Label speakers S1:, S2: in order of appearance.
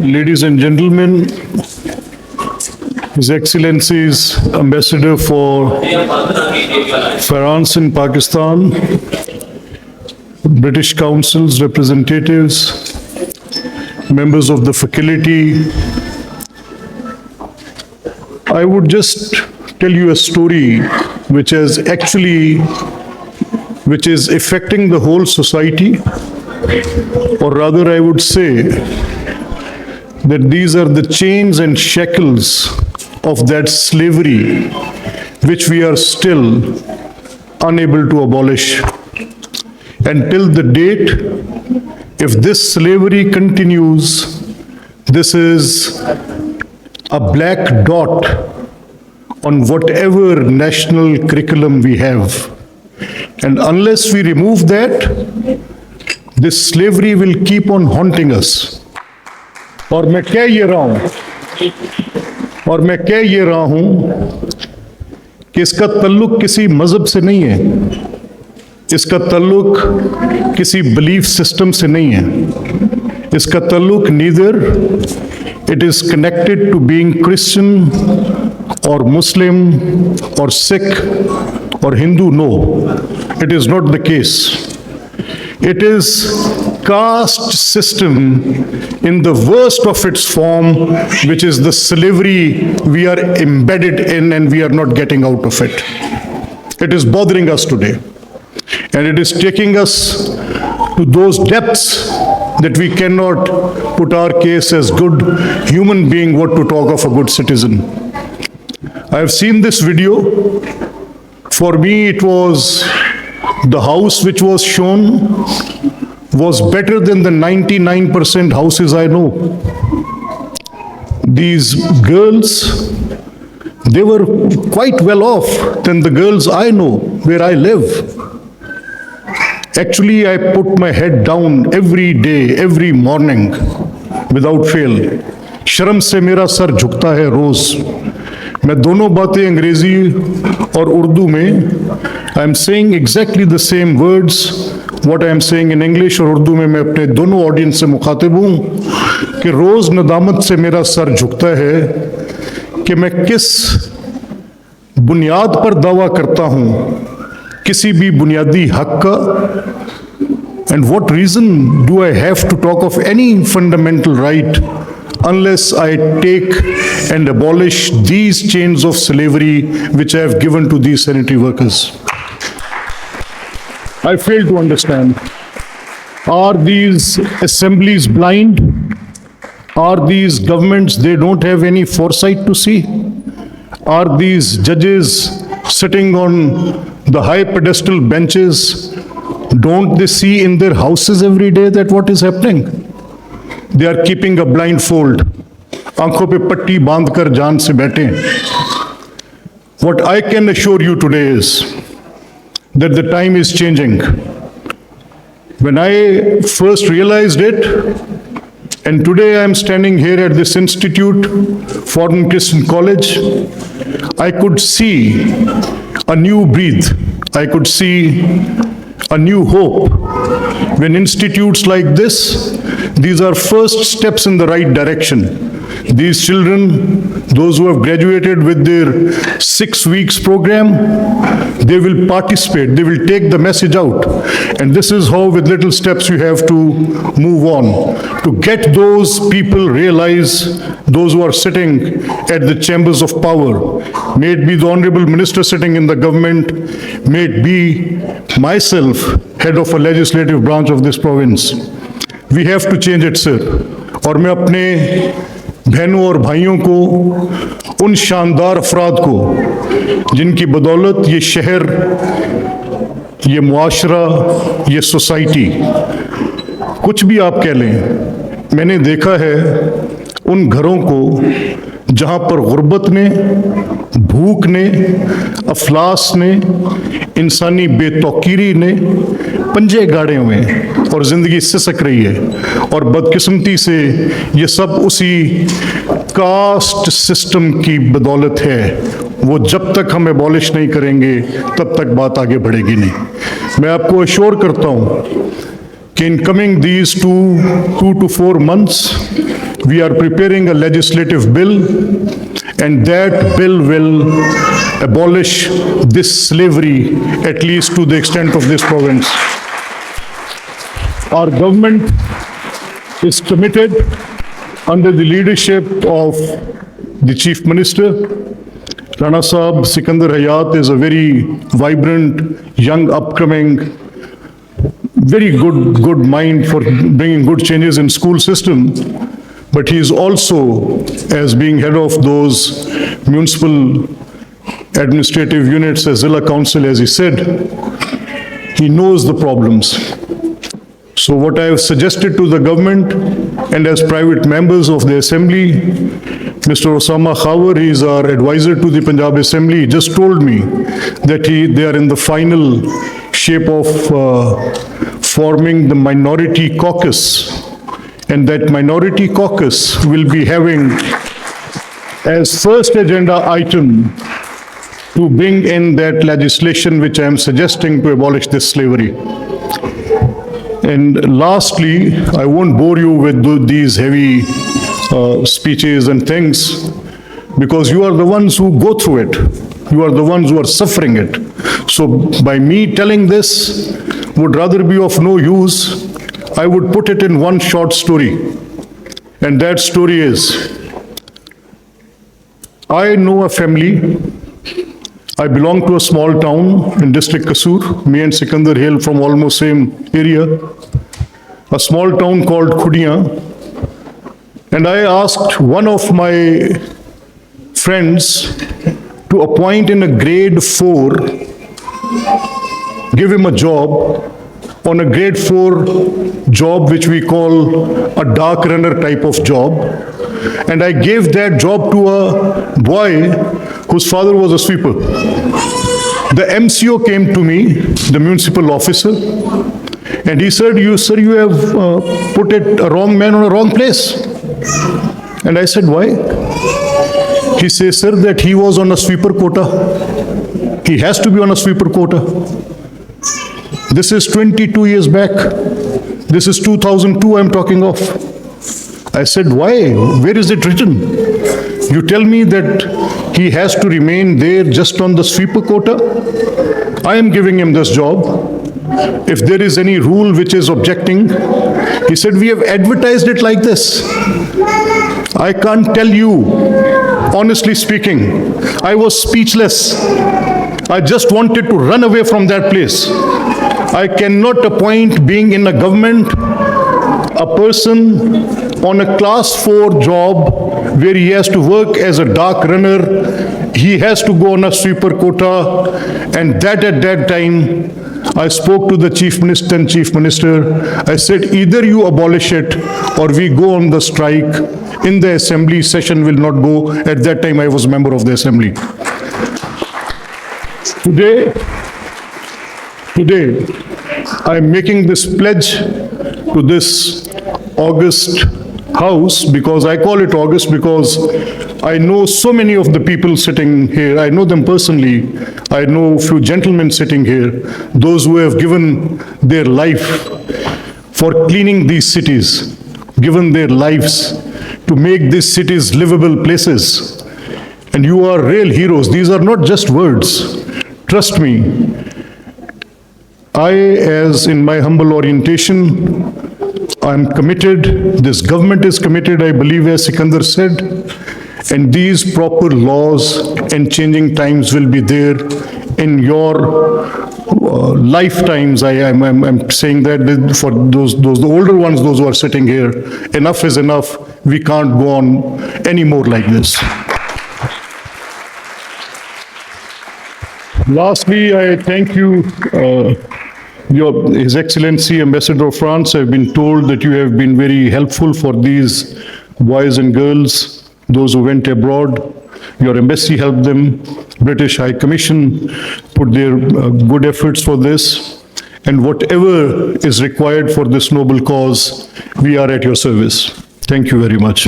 S1: ladies and gentlemen, His Excellency's Ambassador for France in Pakistan, British Council's representatives, members of the faculty, I would just tell you a story which is affecting the whole society, or rather I would say that these are the chains and shackles of that slavery which we are still unable to abolish. Until the date, if this slavery continues, this is a black dot on whatever national curriculum we have. And unless we remove that, this slavery will keep on haunting us. और मैं कह ये रहा हूं कि इसका ताल्लुक किसी मजहब से नहीं है, इसका ताल्लुक किसी बिलीफ सिस्टम से नहीं है, इसका ताल्लुक neither it is connected to being Christian or Muslim or Sikh or Hindu. No, it is not the case. It is caste system in the worst of its form, which is the slavery we are embedded in and we are not getting out of it. It is bothering us today, and it is taking us to those depths that we cannot put our case as good human being, what to talk of a good citizen. I have seen this video. For me, it was the house which was shown was better than the 99% houses I know. These girls, they were quite well off than the girls I know where I live. Actually, I put my head down every day, every morning, without fail. शर्म से मेरा sir झुकता है रोज. मैं दोनों बातें अंग्रेजी और उर्दू में I am saying exactly the same words what I am saying in English और उर्दू में मैं अपने दोनों ऑडियंस से मुखातिब हूँ कि रोज नदामत से मेरा सर झुकता है कि मैं किस बुनियाद पर दावा करता हूँ किसी भी बुनियादी हक का. And what reason do I have to talk of any fundamental right unless I take and abolish these chains of slavery which I have given to these sanitary workers? I fail to understand. Are these assemblies blind? Are these governments, they don't have any foresight to see? Are these judges sitting on the high pedestal benches, don't they see in their houses every day that what is happening? They are keeping a blindfold. आंखों पे पट्टी बांधकर जान से बैठे. What I can assure you today is that the time is changing. When I first realized it, and today I am standing here at this institute, Foreign Christian College, I could see a new breath. I could see a new hope. When institutes like this, these are first steps in the right direction. These children, those who have graduated with their 6 weeks program, they will participate, they will take the message out. And this is how with little steps you have to move on. To get those people realize, those who are sitting at the chambers of power, may it be the Honorable Minister sitting in the government, may it be myself, head of a legislative branch of this province. We have to change it, sir. और मैं अपने बहनों और भाइयों को, उन शानदार अफराद को जिनकी बदौलत ये शहर, ये मुआशरा, ये सोसाइटी, कुछ भी आप कह लें, मैंने देखा है उन घरों को जहां पर गुर्बत ने, भूख ने, अफलास ने, इंसानी बेतौकीरी ने पंजे गाड़े हुए और ज़िंदगी सिसक रही है. और बदकिस्मती से ये सब उसी कास्ट सिस्टम की बदौलत है. वो जब तक हम एबॉलिश नहीं करेंगे तब तक बात आगे बढ़ेगी नहीं. मैं आपको अश्योर करता हूँ कि in coming these 2 to 4 months We are preparing a legislative bill, and that bill will abolish this slavery, at least to the extent of this province. Our government is committed, under the leadership of the Chief Minister. Rana Sahab Sikandar Hayat is a very vibrant, young, upcoming, very good mind for bringing good changes in school system. But he is also, as being head of those municipal administrative units as Zilla Council, as he said, he knows the problems. So what I have suggested to the government and as private members of the Assembly, Mr. Osama Khawar, he is our advisor to the Punjab Assembly, he just told me that they are in the final shape of forming the minority caucus. And that minority caucus will be having as first agenda item to bring in that legislation which I am suggesting to abolish this slavery. And lastly, I won't bore you with these heavy speeches and things, because you are the ones who go through it. You are the ones who are suffering it. So by me telling this would rather be of no use. I would put it in one short story. And that story is, I know a family. I belong to a small town in district Kasur. Me and Sikandar hail from almost same area. A small town called Khudiya. And I asked one of my friends to appoint in a grade 4, give him a job on a grade 4 job which we call a dark runner type of job. And I gave that job to a boy whose father was a sweeper. The MCO came to me, the municipal officer, and he said, Sir, you have put a wrong man on a wrong place. And I said, why? He says, sir, that he was on a sweeper quota. He has to be on a sweeper quota. This is 22 years back. This is 2002 I'm talking of. I said, why? Where is it written? You tell me that he has to remain there just on the sweeper quota. I am giving him this job. If there is any rule which is objecting, he said, we have advertised it like this. I can't tell you, honestly speaking, I was speechless. I just wanted to run away from that place. I cannot appoint, being in a government, a person on a class 4 job where he has to work as a dark runner. He has to go on a sweeper quota. And that at that time, I spoke to the Chief Minister and Chief Minister. I said, either you abolish it or we go on the strike. In the Assembly, session will not go. At that time, I was a member of the Assembly. Today, I am making this pledge to this August House, because I call it August because I know so many of the people sitting here. I know them personally. I know a few gentlemen sitting here, those who have given their life for cleaning these cities, given their lives to make these cities livable places. And you are real heroes. These are not just words. Trust me. I, as in my humble orientation, I'm committed, this government is committed, I believe, as Sikandar said, and these proper laws and changing times will be there in your lifetimes. I'm saying that for those the older ones, those who are sitting here, enough is enough. We can't go on anymore like this. Lastly, I thank you, His Excellency Ambassador of France. I've been told that you have been very helpful for these boys and girls, those who went abroad. Your embassy helped them. British High Commission put their good efforts for this. And whatever is required for this noble cause, we are at your service. Thank you very much.